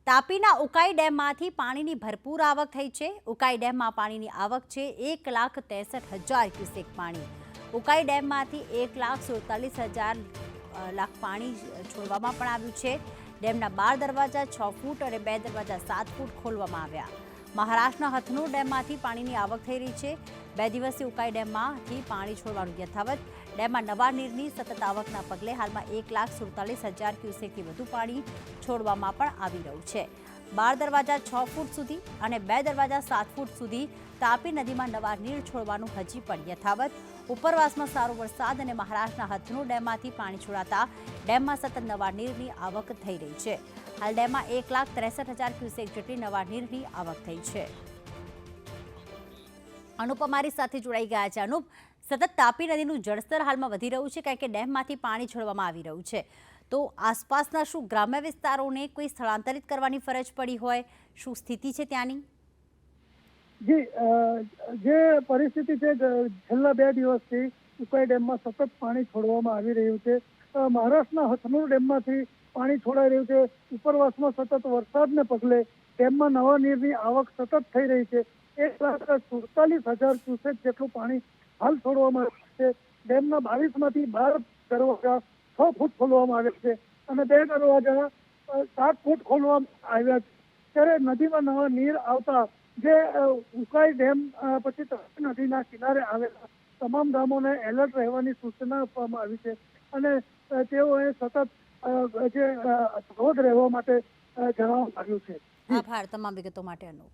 તાપીના ઉકાઈ ડેમમાંથી પાણીની ભરપૂર આવક થઈ છે। ઉકાઈ ડેમમાં પાણીની આવક છે 1,63,000 ક્યુસેક પાણી। ઉકાઈ ડેમમાંથી 1,47,000 લાખ પાણી છોડવામાં પણ આવ્યું છે। ડેમના 12 દરવાજા 6 ફૂટ અને 2 દરવાજા 7 ફૂટ ખોલવામાં આવ્યા। મહારાષ્ટ્રના હથનુર ડેમમાંથી પાણીની આવક થઈ રહી છે। 2 દિવસથી ઉકાઈ ડેમમાંથી પાણી છોડવાનું યથાવત। ડેમમાં નવા નીરની સતત આવકના પગલે હાલમાં 1,47,000 ક્યુસેકથી વધુ પાણી છોડવામાં પણ આવી રહ્યું છે। 12 દરવાજા 6 ફૂટ સુધી અને 2 દરવાજા 7 ફૂટ સુધી તાપી નદીમાં નવા નીર છોડવાનું હજી પણ યથાવત। ઉપરવાસમાં સારો વરસાદ અને મહારાષ્ટ્રના હથનુર ડેમમાંથી પાણી છોડાતા ડેમમાં સતત નવા નીરની આવક થઈ રહી છે। હાલ ડેમમાં 1,63,000 ક્યુસેક જેટલી નવા નીરની આવક થઈ છે। અનુપ અમારી સાથે જોડાઈ ગયા છે। અનુપ, સતત તાપી નદીનું જળસ્તર હાલમાં વધી રહ્યું છે કારણ કે ડેમમાંથી પાણી છોડવામાં આવી રહ્યું છે, તો આસપાસના શું ગ્રામ્ય વિસ્તારોને કોઈ સ્થળાંતરિત કરવાની ફરજ પડી હોય, શું સ્થિતિ છે ત્યાંની? જી, જે પરિસ્થિતિ છે છેલ્લા 2 દિવસથી ઉકાઈ ડેમમાં સતત પાણી છોડવામાં આવી રહ્યું છે। મહારાષ્ટ્રના હથનુર ડેમમાંથી પાણી છોડાઈ રહ્યું છે। ઉપરવાસમાં સતત વરસાદને પગલે ડેમમાં નવા નીરની આવક સતત થઈ રહી છે। 1,47,000 ક્યુસેક જેટલું પાણી હાલ છોડવામાં આવ્યું છે। ડેમના 22માંથી 12 દરવાજા 6 ફૂટ ખોલવામાં આવ્યા છે અને 2 દરવાજા 7 ફૂટ ખોલવામાં આવ્યા છે। ત્યારે નદીમાં નવા નીર આવતા જે ઉકાઈ ડેમ પછી તાપી નદીના કિનારે આવેલા તમામ ગામોને એલર્ટ રહેવાની સૂચના આપવામાં આવી છે અને તેઓએ સતત જે સાવધ રહેવા માટે જણાવવામાં આવ્યું છે। આભાર તમામ વિગતો માટે અનુપ।